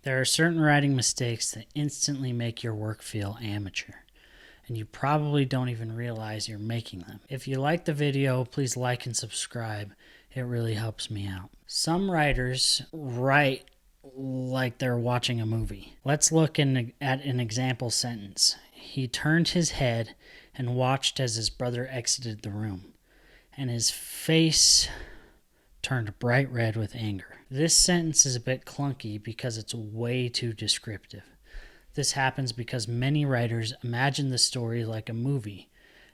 There are certain writing mistakes that instantly make your work feel amateur, and you probably don't even realize you're making them. If you like the video, please like and subscribe. It really helps me out. Some writers write like they're watching a movie. Let's look at an example sentence. He turned his head and watched as his brother exited the room, and his face turned bright red with anger. This sentence is a bit clunky because it's way too descriptive. This happens because many writers imagine the story like a movie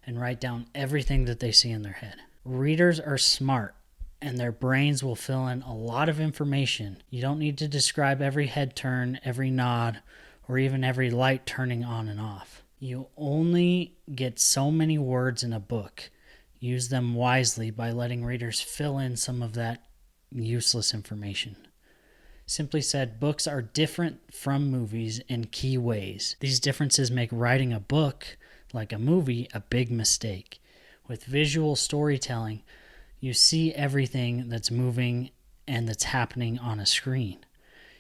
and write down everything that they see in their head. Readers are smart, and their brains will fill in a lot of information. You don't need to describe every head turn, every nod, or even every light turning on and off. You only get so many words in a book. Use them wisely by letting readers fill in some of that useless information. Simply said, books are different from movies in key ways. These differences make writing a book, like a movie, a big mistake. With visual storytelling, you see everything that's moving and that's happening on a screen.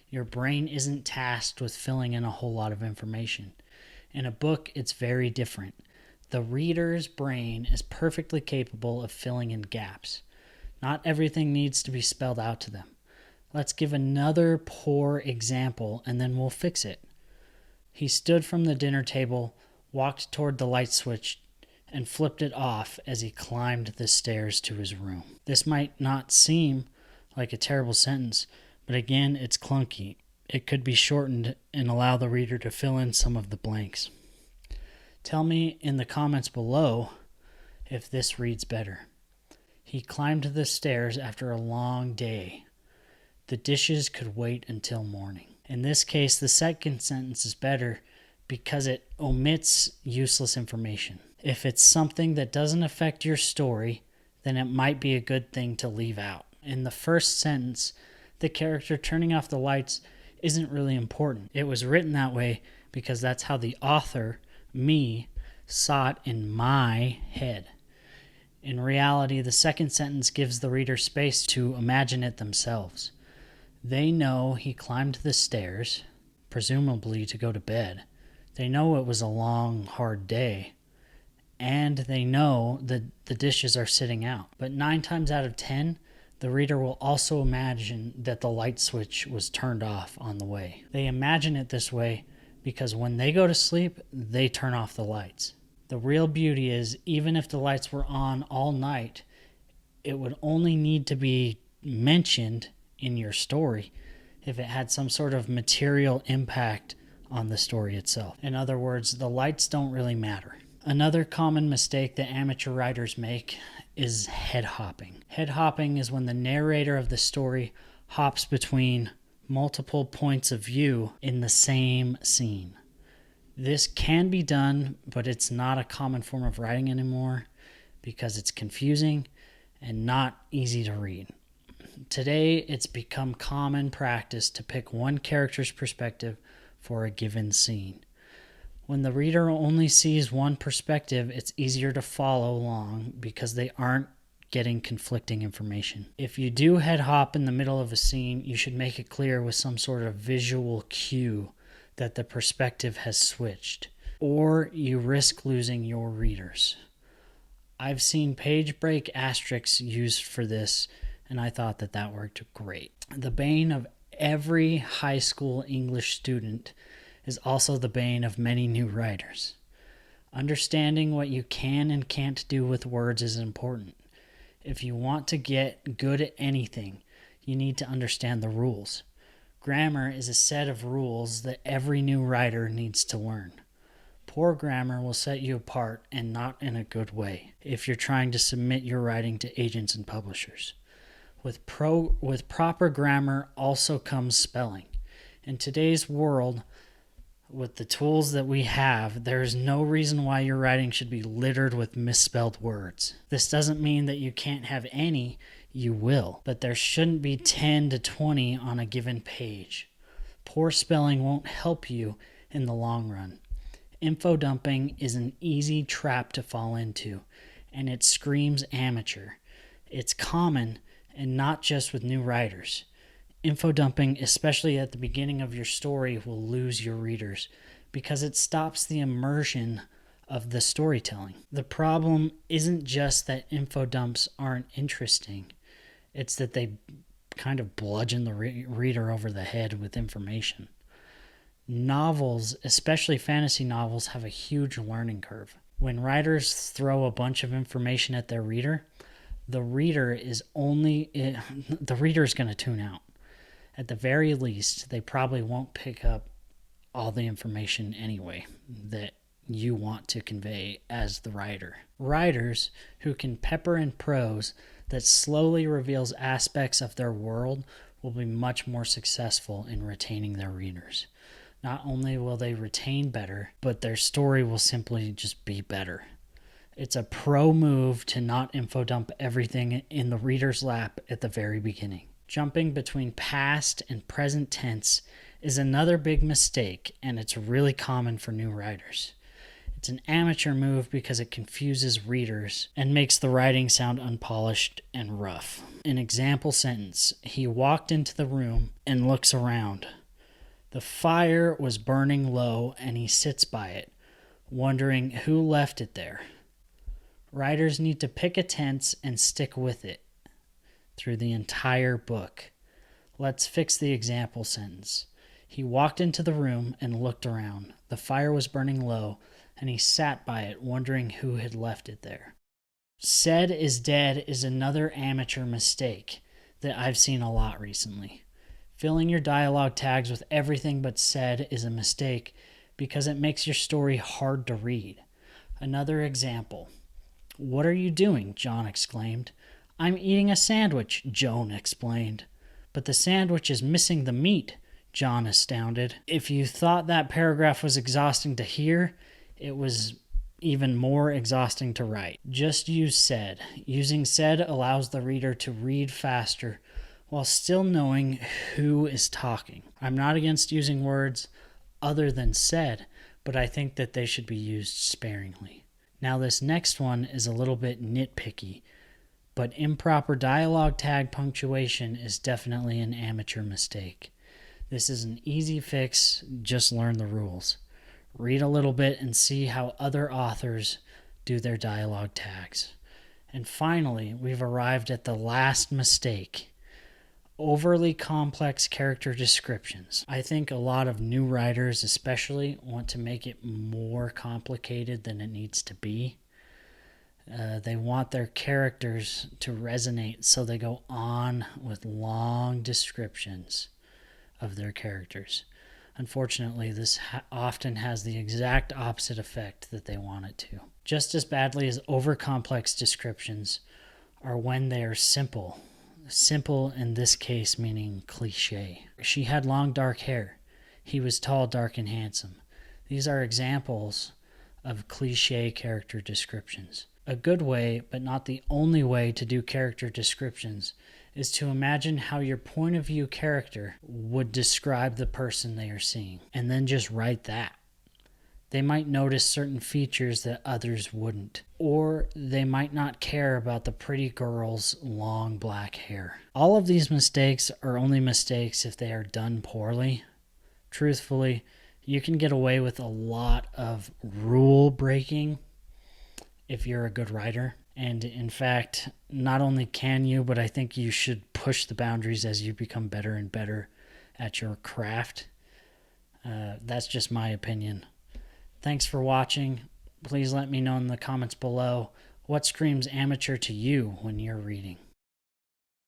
Your brain isn't tasked with filling in a whole lot of information. In a book, it's very different. The reader's brain is perfectly capable of filling in gaps. Not everything needs to be spelled out to them. Let's give another poor example and then we'll fix it. He stood from the dinner table, walked toward the light switch, and flipped it off as he climbed the stairs to his room. This might not seem like a terrible sentence, but again, it's clunky. It could be shortened and allow the reader to fill in some of the blanks. Tell me in the comments below if this reads better. He climbed the stairs after a long day. The dishes could wait until morning. In this case, the second sentence is better because it omits useless information. If it's something that doesn't affect your story, then it might be a good thing to leave out. In the first sentence, the character turning off the lights isn't really important. It was written that way because that's how the author, me, saw it in my head. In reality, the second sentence gives the reader space to imagine it themselves. They know he climbed the stairs, presumably to go to bed. They know it was a long, hard day. And they know that the dishes are sitting out. But 9 times out of 10, the reader will also imagine that the light switch was turned off on the way. They imagine it this way because when they go to sleep, they turn off the lights. The real beauty is, even if the lights were on all night, it would only need to be mentioned in your story if it had some sort of material impact on the story itself. In other words, the lights don't really matter. Another common mistake that amateur writers make is head hopping. Head hopping is when the narrator of the story hops between multiple points of view in the same scene. This can be done, but it's not a common form of writing anymore because it's confusing and not easy to read. Today, it's become common practice to pick one character's perspective for a given scene. When the reader only sees one perspective, it's easier to follow along because they aren't getting conflicting information. If you do head hop in the middle of a scene, you should make it clear with some sort of visual cue that the perspective has switched, or you risk losing your readers. I've seen page break asterisks used for this, and I thought that worked great. The bane of every high school English student is also the bane of many new writers. Understanding what you can and can't do with words is important. If you want to get good at anything, you need to understand the rules. Grammar is a set of rules that every new writer needs to learn. Poor grammar will set you apart, and not in a good way, if you're trying to submit your writing to agents and publishers. With proper grammar also comes spelling. In today's world, with the tools that we have, there is no reason why your writing should be littered with misspelled words. This doesn't mean that you can't have any, you will, but there shouldn't be 10 to 20 on a given page. Poor spelling won't help you in the long run. Info dumping is an easy trap to fall into, and it screams amateur. It's common, and not just with new writers. Info dumping, especially at the beginning of your story, will lose your readers because it stops the immersion of the storytelling. The problem isn't just that info dumps aren't interesting, it's that they kind of bludgeon the reader over the head with information. Novels, especially fantasy novels, have a huge learning curve. When writers throw a bunch of information at their reader, the reader is going to tune out. At the very least, they probably won't pick up all the information anyway that you want to convey as the writer. Writers who can pepper in prose that slowly reveals aspects of their world will be much more successful in retaining their readers. Not only will they retain better, but their story will simply just be better. It's a pro move to not info dump everything in the reader's lap at the very beginning. Jumping between past and present tense is another big mistake, and it's really common for new writers. It's an amateur move because it confuses readers and makes the writing sound unpolished and rough. An example sentence: he walked into the room and looks around. The fire was burning low and he sits by it, wondering who left it there. Writers need to pick a tense and stick with it through the entire book. Let's fix the example sentence. He walked into the room and looked around. The fire was burning low, and he sat by it, wondering who had left it there. Said is dead is another amateur mistake that I've seen a lot recently. Filling your dialogue tags with everything but said is a mistake because it makes your story hard to read. Another example. "What are you doing?" John exclaimed. "I'm eating a sandwich," Joan explained. "But the sandwich is missing the meat," John astounded. If you thought that paragraph was exhausting to hear, it was even more exhausting to write. Just use said. Using said allows the reader to read faster while still knowing who is talking. I'm not against using words other than said, but I think that they should be used sparingly. Now this next one is a little bit nitpicky, but improper dialogue tag punctuation is definitely an amateur mistake. This is an easy fix, just learn the rules. Read a little bit and see how other authors do their dialogue tags. And finally, we've arrived at the last mistake. Overly complex character descriptions. I think a lot of new writers especially want to make it more complicated than it needs to be. They want their characters to resonate, so they go on with long descriptions of their characters. Unfortunately, this often has the exact opposite effect that they want it to. Just as badly as over-complex descriptions are when they are simple. Simple in this case meaning cliche. She had long dark hair. He was tall, dark, and handsome. These are examples of cliche character descriptions. A good way, but not the only way to do character descriptions, is to imagine how your point of view character would describe the person they are seeing, and then just write that. They might notice certain features that others wouldn't, or they might not care about the pretty girl's long black hair. All of these mistakes are only mistakes if they are done poorly. Truthfully, you can get away with a lot of rule breaking if you're a good writer. And in fact, not only can you, but I think you should push the boundaries as you become better and better at your craft. That's just my opinion. Thanks for watching. Please let me know in the comments below what screams amateur to you when you're reading.